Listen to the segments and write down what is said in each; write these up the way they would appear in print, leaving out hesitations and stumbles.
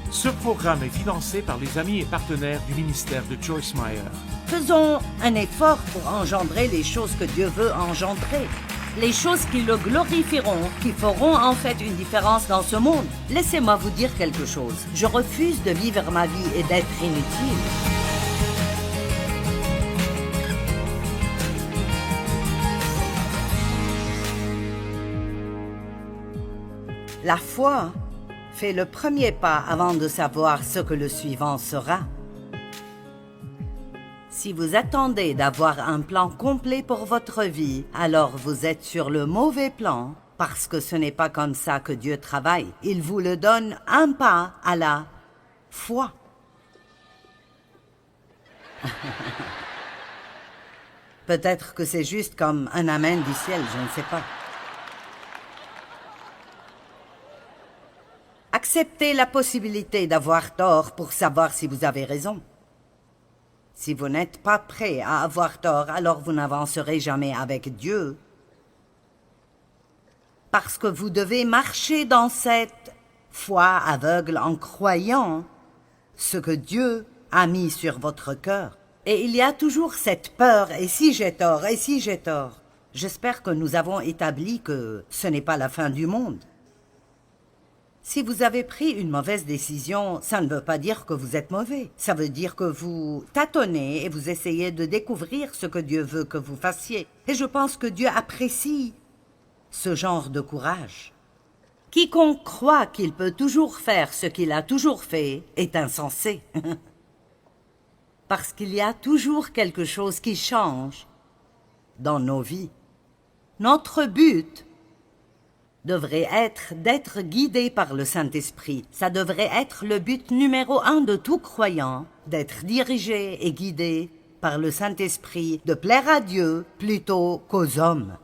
Ce programme est financé par les amis et partenaires du ministère de Joyce Meyer. Faisons un effort pour engendrer les choses que Dieu veut engendrer. Les choses qui le glorifieront, qui feront en fait une différence dans ce monde. Laissez-moi vous dire quelque chose. Je refuse de vivre ma vie et d'être inutile. La foi fait le premier pas avant de savoir ce que le suivant sera. Si vous attendez d'avoir un plan complet pour votre vie, alors vous êtes sur le mauvais plan, parce que ce n'est pas comme ça que Dieu travaille. Il vous le donne un pas à la fois. Peut-être que c'est juste comme un amen du ciel, je ne sais pas. Acceptez la possibilité d'avoir tort pour savoir si vous avez raison. Si vous n'êtes pas prêt à avoir tort, alors vous n'avancerez jamais avec Dieu. Parce que vous devez marcher dans cette foi aveugle en croyant ce que Dieu a mis sur votre cœur. Et il y a toujours cette peur, et si j'ai tort, et si j'ai tort. J'espère que nous avons établi que ce n'est pas la fin du monde. Si vous avez pris une mauvaise décision, ça ne veut pas dire que vous êtes mauvais. Ça veut dire que vous tâtonnez et vous essayez de découvrir ce que Dieu veut que vous fassiez. Et je pense que Dieu apprécie ce genre de courage. Quiconque croit qu'il peut toujours faire ce qu'il a toujours fait est insensé. Parce qu'il y a toujours quelque chose qui change dans nos vies. Notre but devrait être d'être guidé par le Saint-Esprit. Ça devrait être le but numéro 1 de tout croyant, d'être dirigé et guidé par le Saint-Esprit, de plaire à Dieu plutôt qu'aux hommes.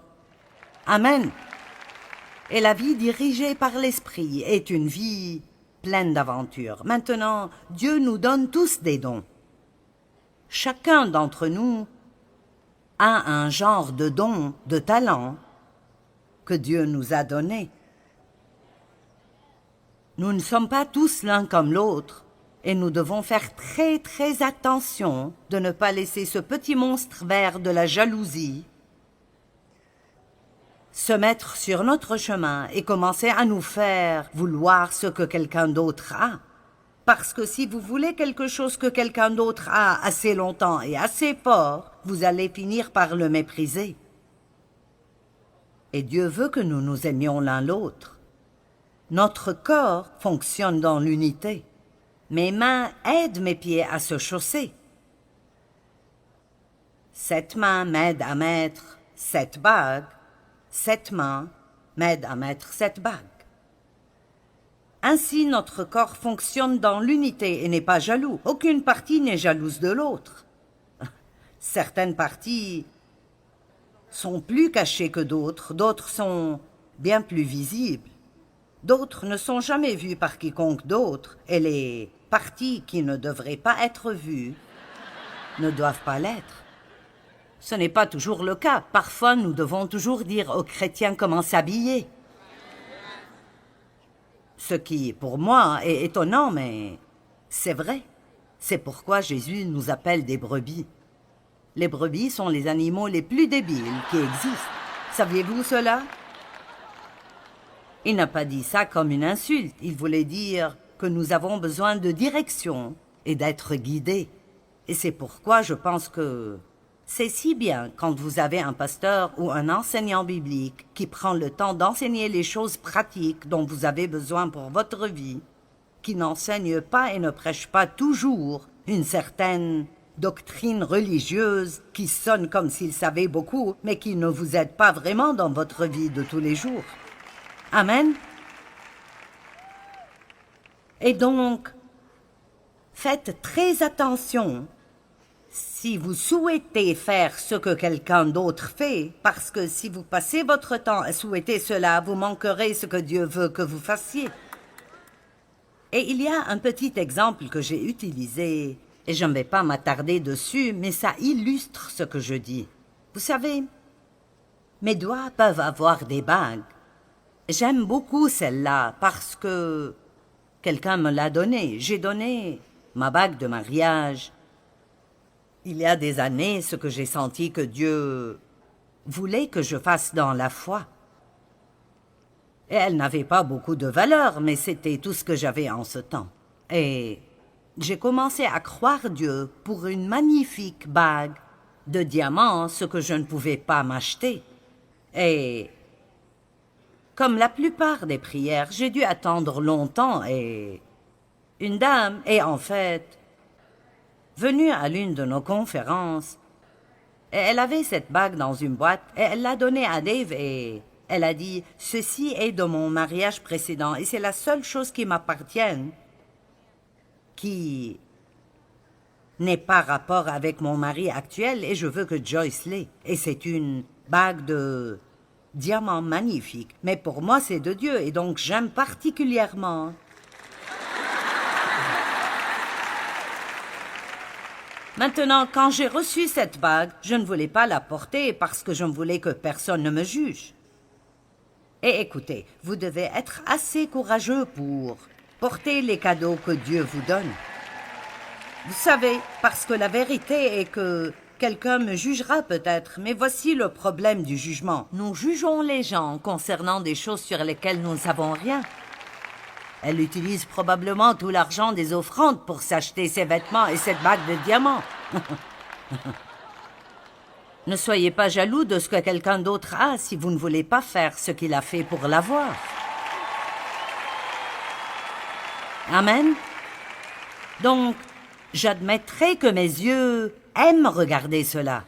Amen. Et la vie dirigée par l'Esprit est une vie pleine d'aventures. Maintenant, Dieu nous donne tous des dons. Chacun d'entre nous a un genre de don, de talent, que Dieu nous a donné. Nous ne sommes pas tous l'un comme l'autre, et nous devons faire très très attention de ne pas laisser ce petit monstre vert de la jalousie se mettre sur notre chemin et commencer à nous faire vouloir ce que quelqu'un d'autre a. Parce que si vous voulez quelque chose que quelqu'un d'autre a assez longtemps et assez fort, vous allez finir par le mépriser. Et Dieu veut que nous nous aimions l'un l'autre. Notre corps fonctionne dans l'unité. Mes mains aident mes pieds à se chausser. Cette main m'aide à mettre cette bague. Cette main m'aide à mettre cette bague. Ainsi, notre corps fonctionne dans l'unité et n'est pas jaloux. Aucune partie n'est jalouse de l'autre. Certaines parties sont plus cachées que d'autres, d'autres sont bien plus visibles. D'autres ne sont jamais vues par quiconque d'autre, et les parties qui ne devraient pas être vues ne doivent pas l'être. Ce n'est pas toujours le cas. Parfois, nous devons toujours dire aux chrétiens comment s'habiller. Ce qui, pour moi, est étonnant, mais c'est vrai. C'est pourquoi Jésus nous appelle des brebis. Les brebis sont les animaux les plus débiles qui existent. Saviez-vous cela? Il n'a pas dit ça comme une insulte. Il voulait dire que nous avons besoin de direction et d'être guidés. Et c'est pourquoi je pense que c'est si bien quand vous avez un pasteur ou un enseignant biblique qui prend le temps d'enseigner les choses pratiques dont vous avez besoin pour votre vie, qui n'enseigne pas et ne prêche pas toujours une certaine doctrine religieuse qui sonne comme s'il savait beaucoup, mais qui ne vous aide pas vraiment dans votre vie de tous les jours. Amen. Et donc, faites très attention si vous souhaitez faire ce que quelqu'un d'autre fait, parce que si vous passez votre temps à souhaiter cela, vous manquerez ce que Dieu veut que vous fassiez. Et il y a un petit exemple que j'ai utilisé, et je ne vais pas m'attarder dessus, mais ça illustre ce que je dis. Vous savez, mes doigts peuvent avoir des bagues. J'aime beaucoup celle-là parce que Quelqu'un me l'a donné. J'ai donné ma bague de mariage. Il y a des années, ce que j'ai senti que Dieu voulait que je fasse dans la foi. Et elle n'avait pas beaucoup de valeur, mais c'était tout ce que j'avais en ce temps. Et j'ai commencé à croire Dieu pour une magnifique bague de diamants, ce que je ne pouvais pas m'acheter. Et comme la plupart des prières, j'ai dû attendre longtemps et une dame est en fait venue à l'une de nos conférences. Et elle avait cette bague dans une boîte et elle l'a donnée à Dave et elle a dit « Ceci est de mon mariage précédent et c'est la seule chose qui m'appartienne qui n'est pas rapport avec mon mari actuel et je veux que Joyce l'ait. » Et c'est une bague de diamant magnifique. Mais pour moi, c'est de Dieu et donc j'aime particulièrement. Maintenant, quand j'ai reçu cette bague, je ne voulais pas la porter parce que je ne voulais que personne ne me juge. Et écoutez, vous devez être assez courageux pour porter les cadeaux que Dieu vous donne. Vous savez, parce que la vérité est que quelqu'un me jugera peut-être, mais voici le problème du jugement. Nous jugeons les gens concernant des choses sur lesquelles nous ne savons rien. Elle utilise probablement tout l'argent des offrandes pour s'acheter ses vêtements et cette bague de diamants. Ne soyez pas jaloux de ce que quelqu'un d'autre a si vous ne voulez pas faire ce qu'il a fait pour l'avoir. Amen. Donc, j'admettrai que mes yeux aiment regarder cela.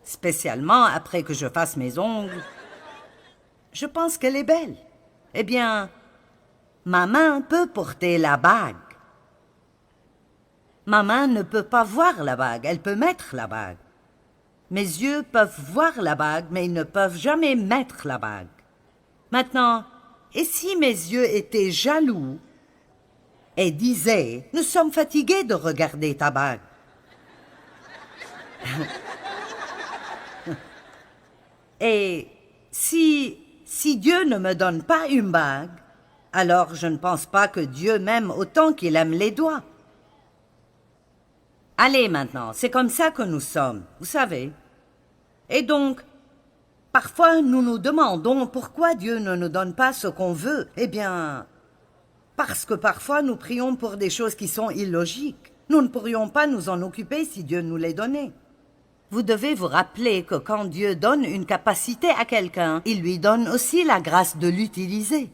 Spécialement après que je fasse mes ongles. Je pense qu'elle est belle. Eh bien, ma main peut porter la bague. Ma main ne peut pas voir la bague, elle peut mettre la bague. Mes yeux peuvent voir la bague, mais ils ne peuvent jamais mettre la bague. Maintenant, et si mes yeux étaient jaloux et disaient « Nous sommes fatigués de regarder ta bague. » Et si Dieu ne me donne pas une bague, alors je ne pense pas que Dieu m'aime autant qu'il aime les doigts. Allez maintenant, c'est comme ça que nous sommes, vous savez. Et donc, parfois nous nous demandons pourquoi Dieu ne nous donne pas ce qu'on veut. Eh bien, parce que parfois nous prions pour des choses qui sont illogiques. Nous ne pourrions pas nous en occuper si Dieu nous les donnait. Vous devez vous rappeler que quand Dieu donne une capacité à quelqu'un, il lui donne aussi la grâce de l'utiliser.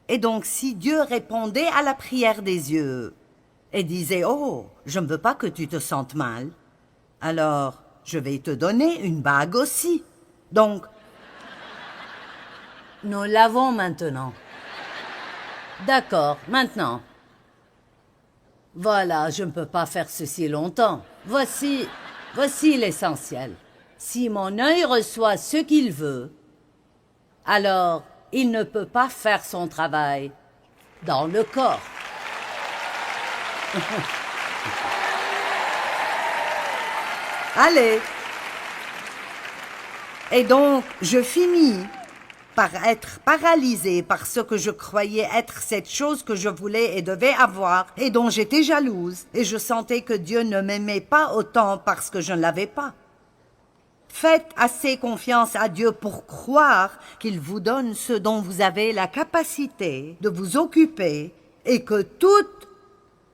Et donc, si Dieu répondait à la prière des yeux et disait « Oh, je ne veux pas que tu te sentes mal, alors je vais te donner une bague aussi. » Donc, nous l'avons maintenant. D'accord, maintenant. Voilà, je ne peux pas faire ceci longtemps. Voici l'essentiel. Si mon œil reçoit ce qu'il veut, alors il ne peut pas faire son travail dans le corps. Allez. Et donc, je finis par être paralysée par ce que je croyais être cette chose que je voulais et devais avoir et dont j'étais jalouse et je sentais que Dieu ne m'aimait pas autant parce que je ne l'avais pas. Faites assez confiance à Dieu pour croire qu'il vous donne ce dont vous avez la capacité de vous occuper et que toute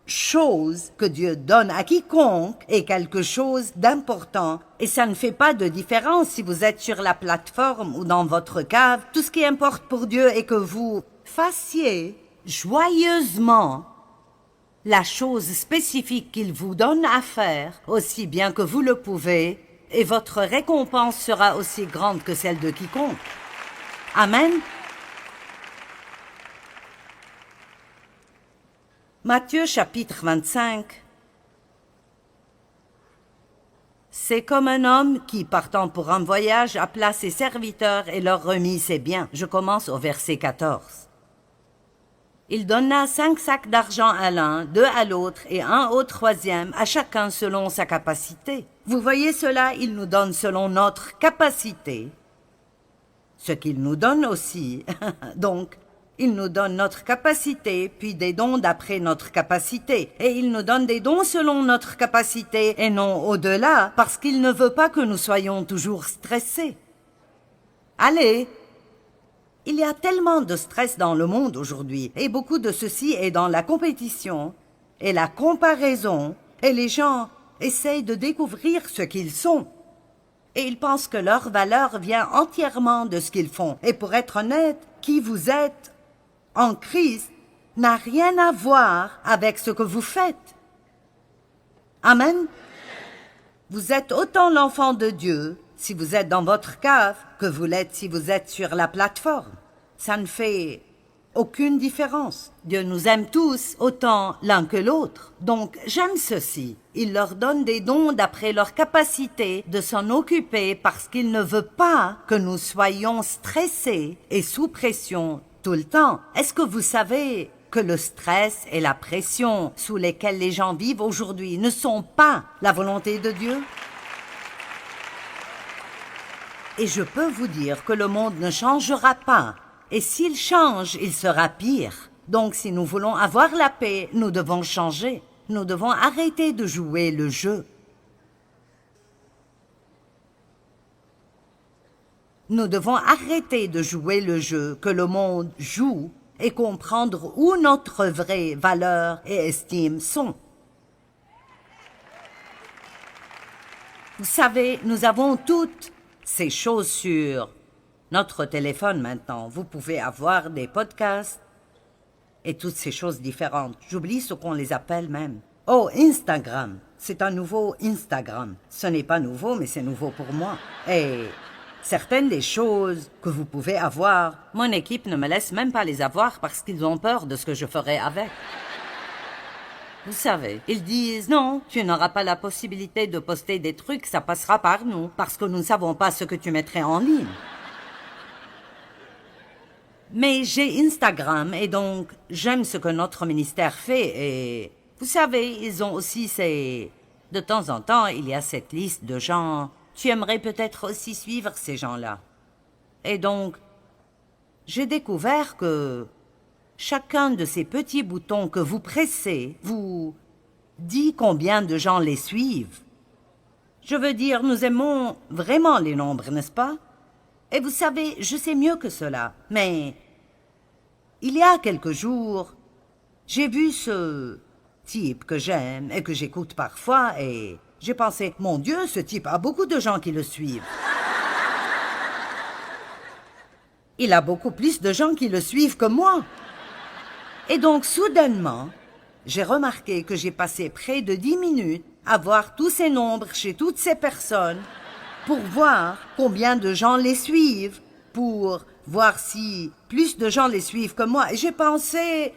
chose que Dieu donne à quiconque est quelque chose d'important. Et ça ne fait pas de différence si vous êtes sur la plateforme ou dans votre cave. Tout ce qui importe pour Dieu est que vous fassiez joyeusement la chose spécifique qu'il vous donne à faire, aussi bien que vous le pouvez, et votre récompense sera aussi grande que celle de quiconque. Amen. Matthieu chapitre 25. C'est comme un homme qui, partant pour un voyage, appela ses serviteurs et leur remit ses biens. Je commence au verset 14. Il donna 5 sacs d'argent à l'un, 2 à l'autre et 1 au troisième, à chacun selon sa capacité. Vous voyez cela, il nous donne selon notre capacité ce qu'il nous donne aussi. Donc, il nous donne notre capacité, puis des dons d'après notre capacité. Et il nous donne des dons selon notre capacité et non au-delà, parce qu'il ne veut pas que nous soyons toujours stressés. Allez! Il y a tellement de stress dans le monde aujourd'hui, et beaucoup de ceci est dans la compétition et la comparaison, et les gens essayent de découvrir ce qu'ils sont. Et ils pensent que leur valeur vient entièrement de ce qu'ils font. Et pour être honnête, qui vous êtes en Christ n'a rien à voir avec ce que vous faites. Amen. Vous êtes autant l'enfant de Dieu si vous êtes dans votre cave que vous l'êtes si vous êtes sur la plateforme. Ça ne fait aucune différence. Dieu nous aime tous autant l'un que l'autre. Donc j'aime ceci. Il leur donne des dons d'après leur capacité de s'en occuper parce qu'il ne veut pas que nous soyons stressés et sous pression tout le temps. Est-ce que vous savez que le stress et la pression sous lesquels les gens vivent aujourd'hui ne sont pas la volonté de Dieu? Et je peux vous dire que le monde ne changera pas. Et s'il change, il sera pire. Donc si nous voulons avoir la paix, nous devons changer. Nous devons arrêter de jouer le jeu. Nous devons arrêter de jouer le jeu que le monde joue et comprendre où notre vraie valeur et estime sont. Vous savez, nous avons toutes ces choses sur notre téléphone maintenant. Vous pouvez avoir des podcasts et toutes ces choses différentes. J'oublie ce qu'on les appelle même. Oh, Instagram. C'est un nouveau Instagram. Ce n'est pas nouveau, mais c'est nouveau pour moi. Et certaines des choses que vous pouvez avoir, mon équipe ne me laisse même pas les avoir parce qu'ils ont peur de ce que je ferai avec. Vous savez, ils disent « Non, tu n'auras pas la possibilité de poster des trucs, ça passera par nous, parce que nous ne savons pas ce que tu mettrais en ligne. » Mais j'ai Instagram et donc j'aime ce que notre ministère fait et vous savez, ils ont aussi ces... De temps en temps, il y a cette liste de gens. Tu aimerais peut-être aussi suivre ces gens-là. Et donc, j'ai découvert que chacun de ces petits boutons que vous pressez vous dit combien de gens les suivent. Je veux dire, nous aimons vraiment les nombres, n'est-ce pas? Et vous savez, je sais mieux que cela, mais il y a quelques jours, j'ai vu ce type que j'aime et que j'écoute parfois et j'ai pensé, mon Dieu, ce type a beaucoup de gens qui le suivent. Il a beaucoup plus de gens qui le suivent que moi. Et donc, soudainement, j'ai remarqué que j'ai passé près de 10 minutes à voir tous ces nombres chez toutes ces personnes pour voir combien de gens les suivent, pour voir si plus de gens les suivent que moi. Et j'ai pensé,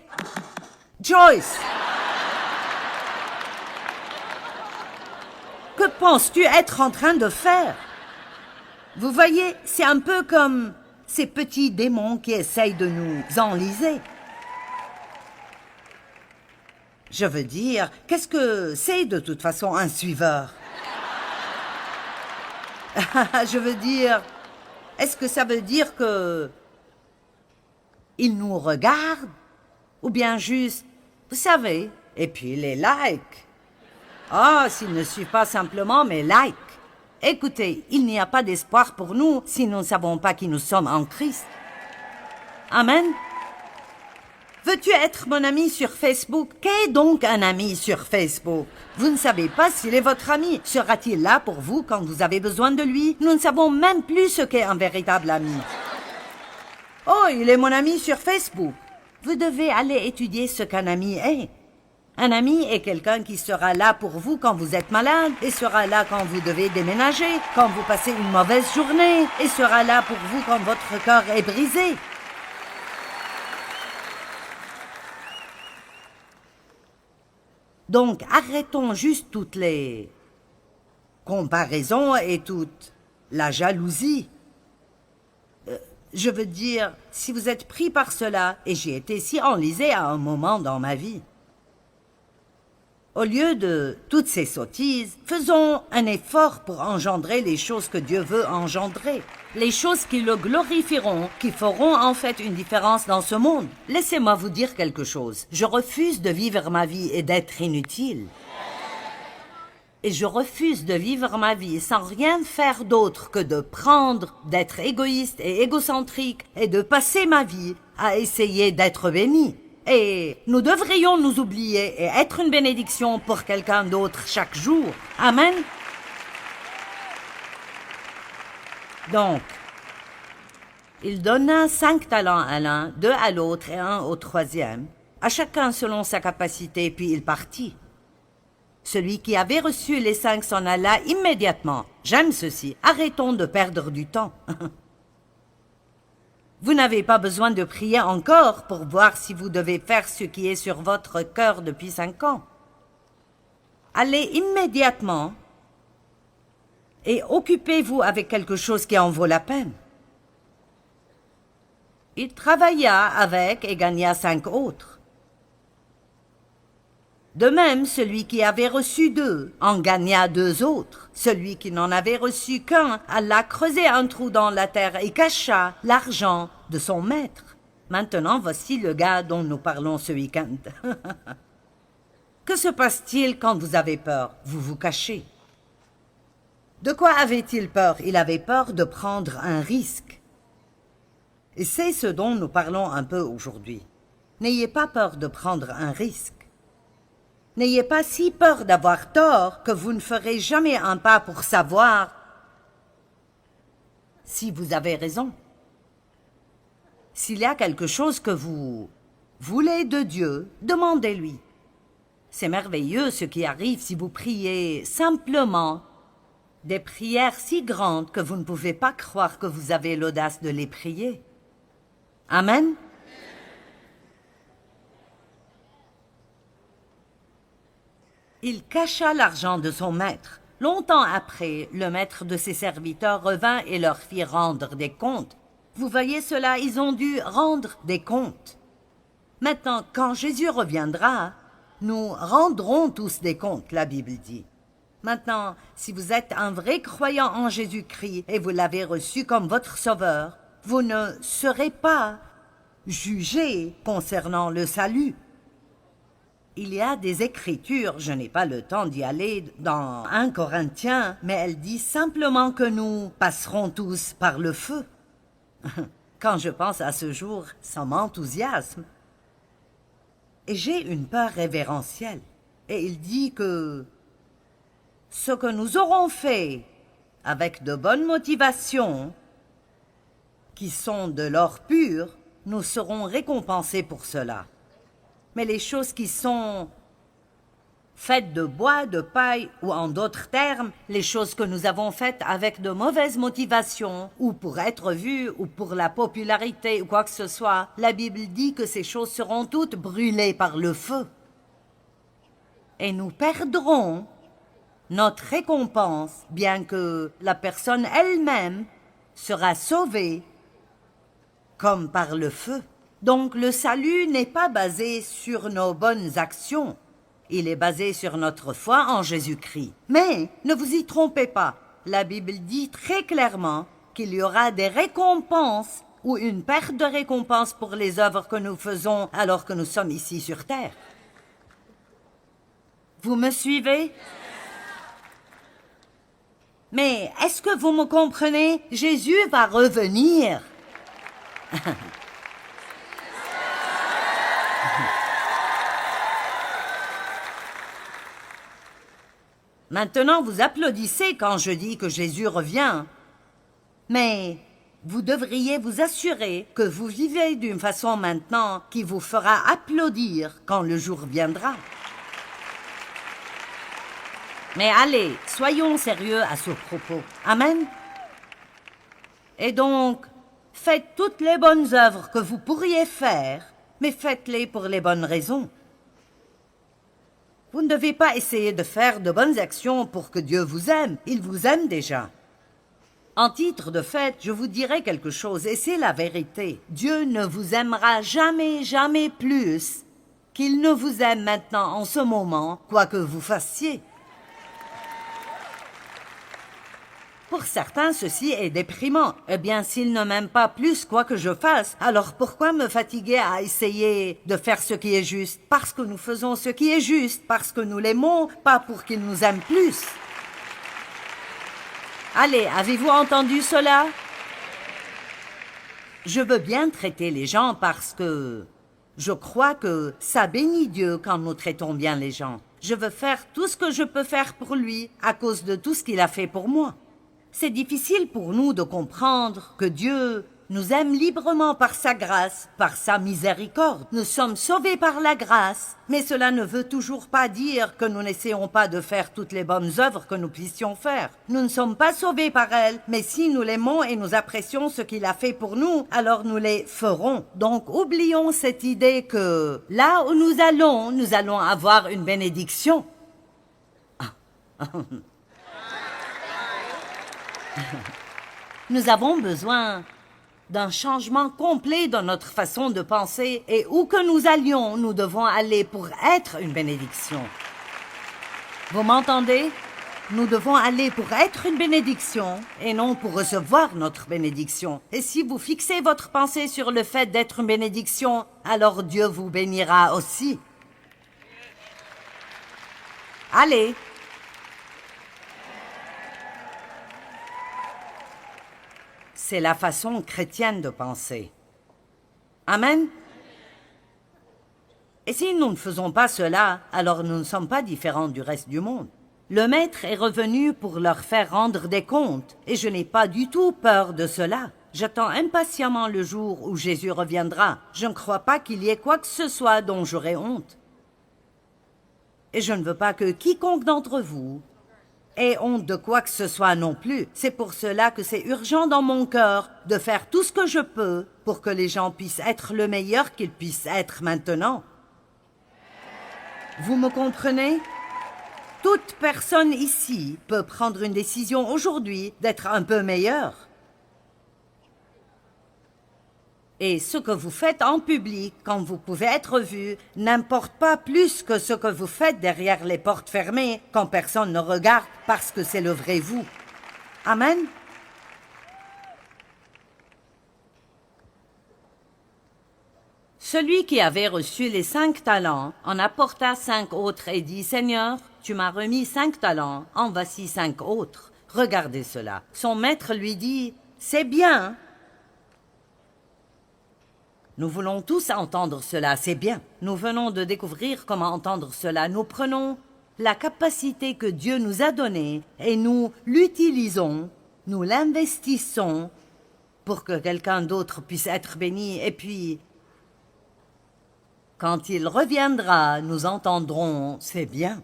Joyce, que penses-tu être en train de faire? Vous voyez, c'est un peu comme ces petits démons qui essayent de nous enliser. Je veux dire, qu'est-ce que c'est de toute façon un suiveur? Je veux dire, est-ce que ça veut dire que il nous regarde? Ou bien juste, vous savez, et puis les likes. Ah, s'ils ne suivent pas simplement mes likes. Écoutez, il n'y a pas d'espoir pour nous si nous ne savons pas qui nous sommes en Christ. Amen. Veux-tu être mon ami sur Facebook? Qu'est donc un ami sur Facebook? Vous ne savez pas s'il est votre ami. Sera-t-il là pour vous quand vous avez besoin de lui? Nous ne savons même plus ce qu'est un véritable ami. Oh, il est mon ami sur Facebook. Vous devez aller étudier ce qu'un ami est. Un ami est quelqu'un qui sera là pour vous quand vous êtes malade, et sera là quand vous devez déménager, quand vous passez une mauvaise journée, et sera là pour vous quand votre cœur est brisé. Donc, arrêtons juste toutes les comparaisons et toute la jalousie. Je veux dire, si vous êtes pris par cela, et j'ai été si enlisé à un moment dans ma vie, au lieu de toutes ces sottises, faisons un effort pour engendrer les choses que Dieu veut engendrer. Les choses qui le glorifieront, qui feront en fait une différence dans ce monde. Laissez-moi vous dire quelque chose. Je refuse de vivre ma vie et d'être inutile. Et je refuse de vivre ma vie sans rien faire d'autre que de prendre, d'être égoïste et égocentrique et de passer ma vie à essayer d'être béni. Et nous devrions nous oublier et être une bénédiction pour quelqu'un d'autre chaque jour. Amen. Donc, il donna 5 talents à l'un, 2 à l'autre et 1 au troisième, à chacun selon sa capacité, puis il partit. Celui qui avait reçu les 5 s'en alla immédiatement. J'aime ceci. Arrêtons de perdre du temps. Vous n'avez pas besoin de prier encore pour voir si vous devez faire ce qui est sur votre cœur depuis 5 ans. Allez immédiatement et occupez-vous avec quelque chose qui en vaut la peine. Il travailla avec et gagna 5 autres. De même, celui qui avait reçu 2 en gagna 2 autres. Celui qui n'en avait reçu qu'un alla creuser un trou dans la terre et cacha l'argent de son maître. Maintenant, voici le gars dont nous parlons ce week-end. Que se passe-t-il quand vous avez peur? Vous vous cachez. De quoi avait-il peur? Il avait peur de prendre un risque. Et c'est ce dont nous parlons un peu aujourd'hui. N'ayez pas peur de prendre un risque. N'ayez pas si peur d'avoir tort que vous ne ferez jamais un pas pour savoir si vous avez raison. S'il y a quelque chose que vous voulez de Dieu, demandez-lui. C'est merveilleux ce qui arrive si vous priez simplement des prières si grandes que vous ne pouvez pas croire que vous avez l'audace de les prier. Amen. Il cacha l'argent de son maître. Longtemps après, le maître de ses serviteurs revint et leur fit rendre des comptes. Vous voyez cela, ils ont dû rendre des comptes. Maintenant, quand Jésus reviendra, nous rendrons tous des comptes, la Bible dit. Maintenant, si vous êtes un vrai croyant en Jésus-Christ et vous l'avez reçu comme votre sauveur, vous ne serez pas jugé concernant le salut. Il y a des écritures, je n'ai pas le temps d'y aller dans 1 Corinthiens, mais elle dit simplement que nous passerons tous par le feu. Quand je pense à ce jour, ça m'enthousiasme. Et j'ai une peur révérentielle. Et il dit que ce que nous aurons fait avec de bonnes motivations, qui sont de l'or pur, nous serons récompensés pour cela. Mais les choses qui sont faites de bois, de paille, ou en d'autres termes, les choses que nous avons faites avec de mauvaises motivations, ou pour être vues, ou pour la popularité, ou quoi que ce soit, la Bible dit que ces choses seront toutes brûlées par le feu. Et nous perdrons notre récompense, bien que la personne elle-même sera sauvée comme par le feu. Donc le salut n'est pas basé sur nos bonnes actions, il est basé sur notre foi en Jésus-Christ. Mais ne vous y trompez pas, la Bible dit très clairement qu'il y aura des récompenses ou une perte de récompense pour les œuvres que nous faisons alors que nous sommes ici sur terre. Vous me suivez? Mais est-ce que vous me comprenez? Jésus va revenir. Maintenant, vous applaudissez quand je dis que Jésus revient. Mais vous devriez vous assurer que vous vivez d'une façon maintenant qui vous fera applaudir quand le jour viendra. Mais allez, soyons sérieux à ce propos. Amen. Et donc, faites toutes les bonnes œuvres que vous pourriez faire, mais faites-les pour les bonnes raisons. Vous ne devez pas essayer de faire de bonnes actions pour que Dieu vous aime. Il vous aime déjà. En titre de fait, je vous dirai quelque chose, et c'est la vérité. Dieu ne vous aimera jamais, jamais plus qu'il ne vous aime maintenant en ce moment, quoi que vous fassiez. Pour certains, ceci est déprimant. Eh bien, s'ils ne m'aiment pas plus quoi que je fasse, alors pourquoi me fatiguer à essayer de faire ce qui est juste? Parce que nous faisons ce qui est juste, parce que nous l'aimons, pas pour qu'il nous aime plus. Allez, avez-vous entendu cela? Je veux bien traiter les gens parce que je crois que ça bénit Dieu quand nous traitons bien les gens. Je veux faire tout ce que je peux faire pour lui à cause de tout ce qu'il a fait pour moi. C'est difficile pour nous de comprendre que Dieu nous aime librement par sa grâce, par sa miséricorde. Nous sommes sauvés par la grâce, mais cela ne veut toujours pas dire que nous n'essayons pas de faire toutes les bonnes œuvres que nous puissions faire. Nous ne sommes pas sauvés par elle, mais si nous l'aimons et nous apprécions ce qu'il a fait pour nous, alors nous les ferons. Donc oublions cette idée que là où nous allons avoir une bénédiction. Nous avons besoin d'un changement complet dans notre façon de penser et où que nous allions, nous devons aller pour être une bénédiction. Vous m'entendez? Nous devons aller pour être une bénédiction et non pour recevoir notre bénédiction. Et si vous fixez votre pensée sur le fait d'être une bénédiction, alors Dieu vous bénira aussi. Allez! C'est la façon chrétienne de penser. Amen. Et si nous ne faisons pas cela, alors nous ne sommes pas différents du reste du monde. Le Maître est revenu pour leur faire rendre des comptes, et je n'ai pas du tout peur de cela. J'attends impatiemment le jour où Jésus reviendra. Je ne crois pas qu'il y ait quoi que ce soit dont j'aurai honte. Et je ne veux pas que quiconque d'entre vous ait honte de quoi que ce soit non plus. C'est pour cela que c'est urgent dans mon cœur de faire tout ce que je peux pour que les gens puissent être le meilleur qu'ils puissent être maintenant. Vous me comprenez? Toute personne ici peut prendre une décision aujourd'hui d'être un peu meilleure. Et ce que vous faites en public, quand vous pouvez être vu, n'importe pas plus que ce que vous faites derrière les portes fermées, quand personne ne regarde, parce que c'est le vrai vous. Amen. Celui qui avait reçu les 5 talents en apporta 5 autres et dit « Seigneur, tu m'as remis 5 talents, en voici 5 autres. Regardez cela. » Son maître lui dit « C'est bien. » Nous voulons tous entendre cela, c'est bien. Nous venons de découvrir comment entendre cela. Nous prenons la capacité que Dieu nous a donnée et nous l'utilisons, nous l'investissons pour que quelqu'un d'autre puisse être béni. Et puis, quand il reviendra, nous entendrons « c'est bien ».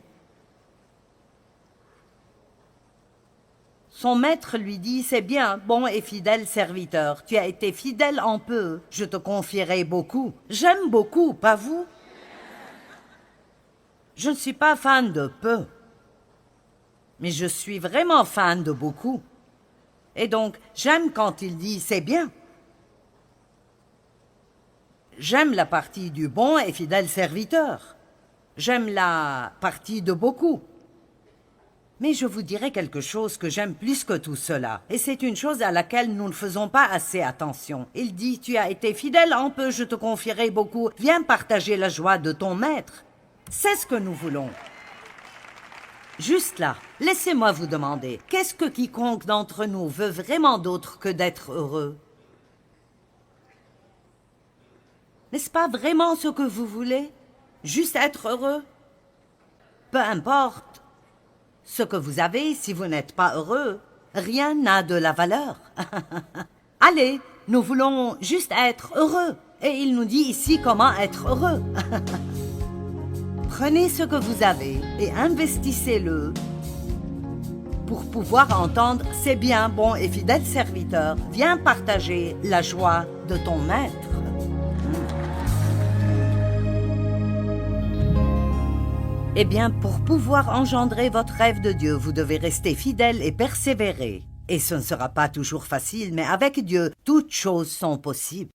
Son maître lui dit « C'est bien, bon et fidèle serviteur. Tu as été fidèle en peu, je te confierai beaucoup. » J'aime beaucoup, pas vous? Je ne suis pas fan de peu, mais je suis vraiment fan de beaucoup. Et donc, j'aime quand il dit « C'est bien ». J'aime la partie du bon et fidèle serviteur. J'aime la partie de beaucoup. Mais je vous dirai quelque chose que j'aime plus que tout cela. Et c'est une chose à laquelle nous ne faisons pas assez attention. Il dit, tu as été fidèle en peu, je te confierai beaucoup. Viens partager la joie de ton maître. C'est ce que nous voulons. Juste là, laissez-moi vous demander, qu'est-ce que quiconque d'entre nous veut vraiment d'autre que d'être heureux? N'est-ce pas vraiment ce que vous voulez? Juste être heureux? Peu importe ce que vous avez, si vous n'êtes pas heureux, rien n'a de la valeur. Allez, nous voulons juste être heureux. Et il nous dit ici comment être heureux. Prenez ce que vous avez et investissez-le pour pouvoir entendre « C'est bien, bon et fidèle serviteur, viens partager la joie de ton maître. » Eh bien, pour pouvoir engendrer votre rêve de Dieu, vous devez rester fidèle et persévérer. Et ce ne sera pas toujours facile, mais avec Dieu, toutes choses sont possibles.